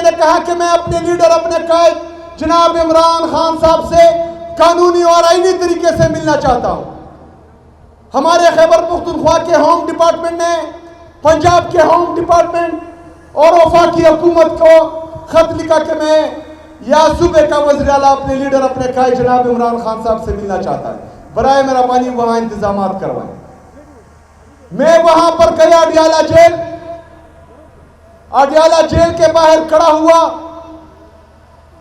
मैंने कहा कि मैं अपने लीडर, अपने कायद जनाब इमरान खान साहब से कानूनी और आईनी तरीके से मिलना चाहता हूं। हमारे खैबर पख्तूनख्वा के होम डिपार्टमेंट ने पंजाब के होम डिपार्टमेंट और वफाकी हुकूमत को खत लिखा कि मैं या सूबे का वज़ीर आला अपने लीडर, अपने कायद जनाब इमरान खान साहब से मिलना चाहता है। बराए मेहरबानी वहां इंतजाम करवाएं। मैं वहां पर गया अडियाला जेल के बाहर खड़ा हुआ।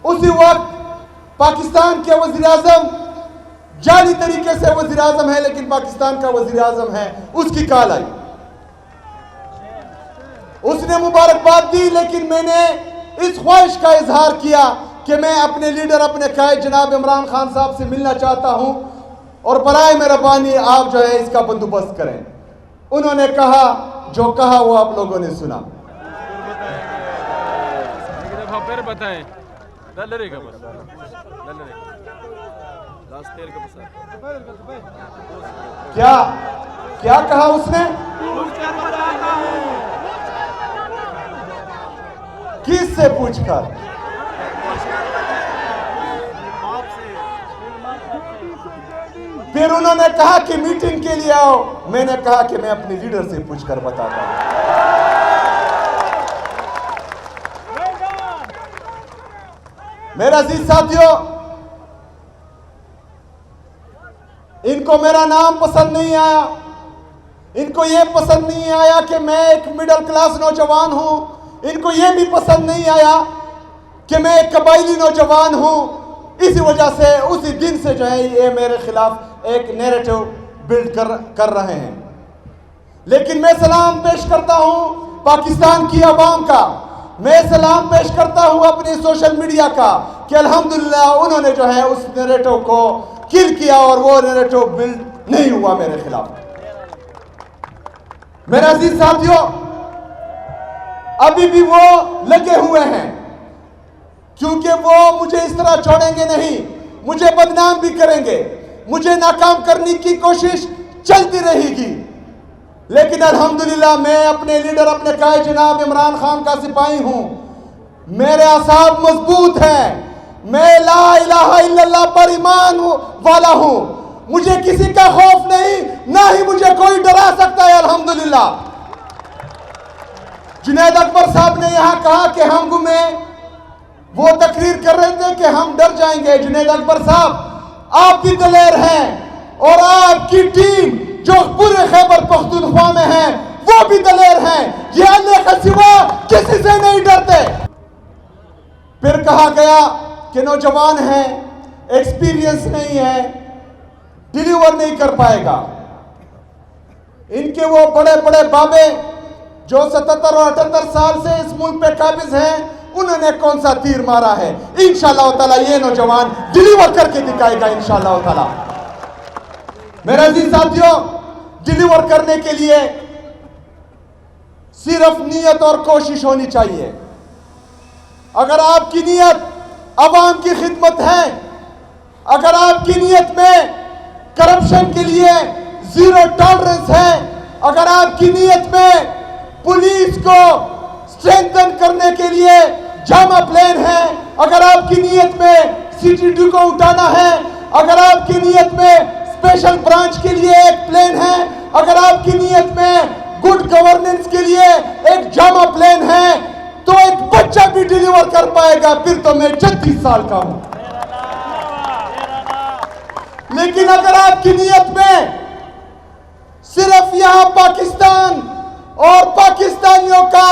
उसी वक्त पाकिस्तान के वज़ीर आज़म, जाली तरीके से वज़ीर आज़म है लेकिन पाकिस्तान का वज़ीर आज़म है, उसकी कॉल आई। उसने मुबारकबाद दी, लेकिन मैंने इस ख्वाहिश का इजहार किया कि मैं अपने लीडर, अपने कायद जनाब इमरान खान साहब से मिलना चाहता हूं और बराए मेहरबानी आप जो है इसका बंदोबस्त करें। उन्होंने कहा, जो कहा वो आप लोगों ने सुना। फिर बताएं क्या क्या कहा उसने? किससे पूछकर? फिर उन्होंने कहा कि मीटिंग के लिए आओ। मैंने कहा कि मैं अपने लीडर से पूछकर बताता हूं। मेरा अजीज साथियों, इनको मेरा नाम पसंद नहीं आया। इनको यह पसंद नहीं आया कि मैं एक मिडिल क्लास नौजवान हूं। इनको यह भी पसंद नहीं आया कि मैं एक कबायली नौजवान हूं। इसी वजह से उसी दिन से जो है ये मेरे खिलाफ एक नैरेटिव बिल्ड कर रहे हैं। लेकिन मैं सलाम पेश करता हूं पाकिस्तान की आवाम का। मैं सलाम पेश करता हूं अपनी सोशल मीडिया का कि अल्हम्दुलिल्लाह उन्होंने जो है उस नैरेटिव को किल किया और वो नैरेटिव बिल्ड नहीं हुआ मेरे खिलाफ। मेरे अजीज साथियों, अभी भी वो लगे हुए हैं, क्योंकि वो मुझे इस तरह छोड़ेंगे नहीं। मुझे बदनाम भी करेंगे, मुझे नाकाम करने की कोशिश चलती रहेगी। लेकिन अल्हम्दुलिल्लाह मैं अपने लीडर, अपने कायद जनाब इमरान खान का सिपाही हूं। मेरे असाब मजबूत हैं। मैं ला इलाहा इल्लल्लाह पर ईमान वाला हूं। मुझे किसी का खौफ नहीं, ना ही मुझे कोई डरा सकता है। अल्हम्दुलिल्लाह जुनैद अकबर साहब ने यहां कहा कि हम गुमे, वो तकरीर कर रहे थे कि हम डर जाएंगे। जुनैद अकबर साहब, आप भी दलेर हैं और आपकी टीम जो पूरे खैबर पख्तूनख्वा में है वो भी दलेर हैं। ये अल्लाह के सिवा किसी से नहीं डरते। फिर कहा गया कि नौजवान है, एक्सपीरियंस नहीं है, डिलीवर नहीं कर पाएगा। इनके वो बड़े बड़े बाबे जो 77 और 78 साल से इस मुल्क पे काबिज हैं, उन्होंने कौन सा तीर मारा है? इंशाअल्लाह ताला ये नौजवान डिलीवर करके दिखाएगा इंशाअल्लाह ताला। मेरे अजीज साथियों, डिलीवर करने के लिए सिर्फ नीयत और कोशिश होनी चाहिए। अगर आपकी नीयत अवाम की खिदमत है, अगर आपकी नीयत में करप्शन के लिए जीरो टॉलरेंस है, अगर आपकी नीयत में पुलिस को स्ट्रेंथन करने के लिए जामा प्लान है, अगर आपकी नीयत में CTD को उठाना है, अगर आपकी नीयत में स्पेशल ब्रांच के लिए एक प्लान है, अगर आपकी नीयत में गुड गवर्नेंस के लिए एक जामा प्लान है, तो एक बच्चा भी डिलीवर कर पाएगा। फिर तो मैं 36 साल का हूं। लेकिन अगर आपकी नीयत में सिर्फ यहां पाकिस्तान और पाकिस्तानियों का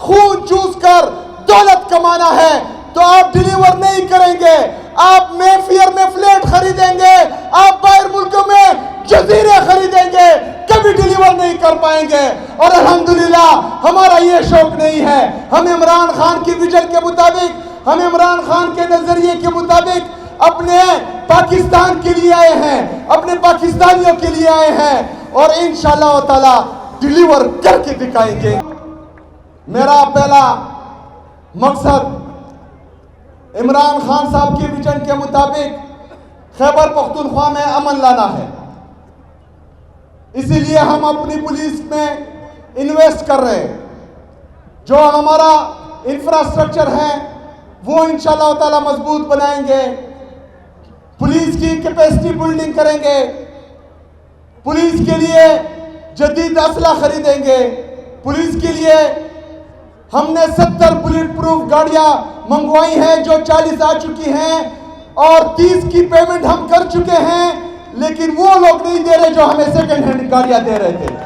खून चूस कर दौलत कमाना है, तो आप डिलीवर नहीं करेंगे। आप मेफेयर में फ्लैट खरीदेंगे, आप बाहर मुल्कों में जजीरे खरीदेंगे, कभी डिलीवर नहीं कर पाएंगे। और अल्हम्दुलिल्लाह हमारा ये शौक नहीं है। हम इमरान खान की विजन के मुताबिक, हम इमरान खान के नजरिए के मुताबिक अपने पाकिस्तान के लिए आए हैं, अपने पाकिस्तानियों के लिए आए हैं और इंशाअल्लाह ताला डिलीवर करके दिखाएंगे। मेरा पहला मकसद इमरान खान साहब की विजन के मुताबिक खैबर पख्तूनख्वा में अमन लाना है। इसीलिए हम अपनी पुलिस में इन्वेस्ट कर रहे हैं। जो हमारा इंफ्रास्ट्रक्चर हैं वो इंशाल्लाह ताला मजबूत बनाएंगे। पुलिस की कैपेसिटी बिल्डिंग करेंगे, पुलिस के लिए जदीद असला खरीदेंगे। पुलिस के लिए हमने 70 बुलेट प्रूफ गाड़ियां मंगवाई हैं जो 40 आ चुकी हैं और 30 की पेमेंट हम कर चुके हैं, लेकिन वो लोग नहीं दे रहे जो हमें सेकंड हैंड गाड़ियां दे रहे थे।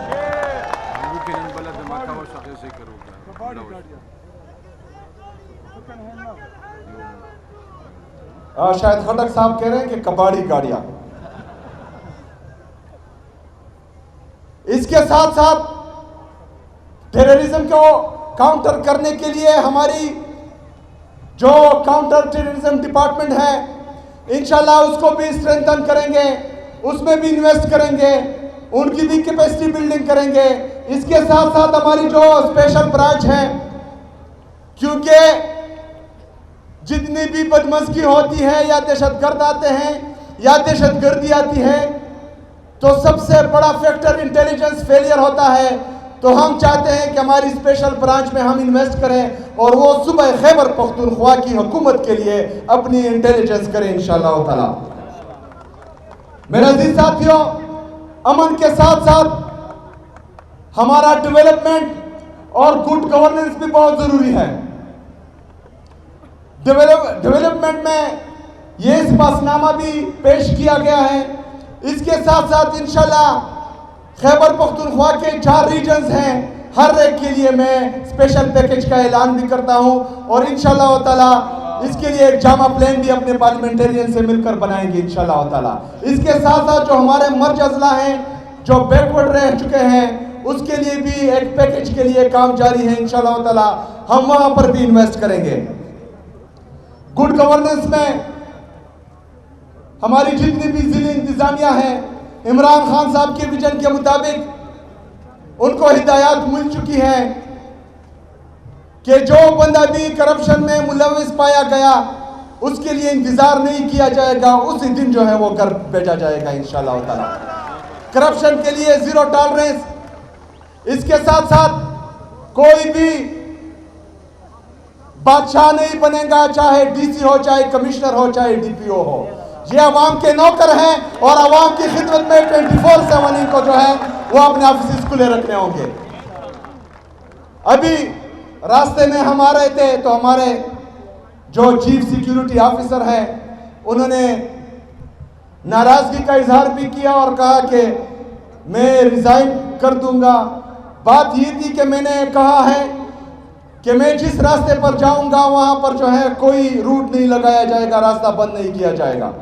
शायद खटक साहब कह रहे हैं कि कबाड़ी गाड़ियां। इसके साथ साथ टेररिज्म को काउंटर करने के लिए हमारी जो काउंटर टेररिज्म डिपार्टमेंट है इंशाल्लाह उसको भी स्ट्रेंथन करेंगे, उसमें भी इन्वेस्ट करेंगे, उनकी भी कैपेसिटी बिल्डिंग करेंगे। इसके साथ साथ हमारी जो स्पेशल ब्रांच है, क्योंकि जितनी भी बदमज़गी होती है या दहशतगर्द आते हैं या दहशतगर्दी आती है तो सबसे बड़ा फैक्टर इंटेलिजेंस फेलियर होता है। तो हम चाहते हैं कि हमारी स्पेशल ब्रांच में हम इन्वेस्ट करें और वो सुबह खैबर पख्तूनख्वा की हुकूमत के लिए अपनी इंटेलिजेंस करें इंशाअल्लाह ताला। मेरे अजीज साथियों, अमन के साथ साथ हमारा डेवलपमेंट और गुड गवर्नेंस भी बहुत जरूरी है। डेवलपमेंट में ये इस्पातनामा भी पेश किया गया है। इसके साथ साथ इंशाल्लाह खैबर पख्तूनख्वा के 4 रीजन्स हैं, हर एक के लिए मैं स्पेशल पैकेज का ऐलान भी करता हूं और इंशाल्लाह ताला इसके लिए एक जामा प्लान भी अपने पार्लियामेंटेरियन से मिलकर बनाएंगे इंशाल्लाह ताला। इसके साथ साथ जो हमारे मर्ज अजला हैं जो बैकवर्ड रह चुके हैं उसके लिए भी एक पैकेज के लिए काम जारी है इंशाल्लाह ताला, हम वहां पर भी इन्वेस्ट करेंगे। गुड गवर्नेंस में हमारी जितनी भी जिले इंतजामिया हैं, इमरान खान साहब के विजन के मुताबिक उनको हिदायत मिल चुकी है कि जो बंदा भी करप्शन में मुलविस पाया गया उसके लिए इंतजार नहीं किया जाएगा, उसी दिन जो है वो घर भेजा जाएगा इंशाल्लाह ताला। करप्शन के लिए जीरो टॉलरेंस। इसके साथ साथ कोई भी बादशाह नहीं बनेगा, चाहे डीसी हो, चाहे कमिश्नर हो, चाहे डीपीओ हो। ये अवाम के नौकर हैं और अवाम की खिदमत में 24/7 इनको जो है वो अपने ऑफिस खुले रखने होंगे। अभी रास्ते में हम आ रहे थे तो हमारे जो चीफ सिक्योरिटी ऑफिसर है उन्होंने नाराजगी का इजहार भी किया और कहा कि मैं रिजाइन कर दूंगा। बात ये थी कि मैंने कहा है कि मैं जिस रास्ते पर जाऊंगा वहां पर जो है कोई रूट नहीं लगाया जाएगा, रास्ता बंद नहीं किया जाएगा।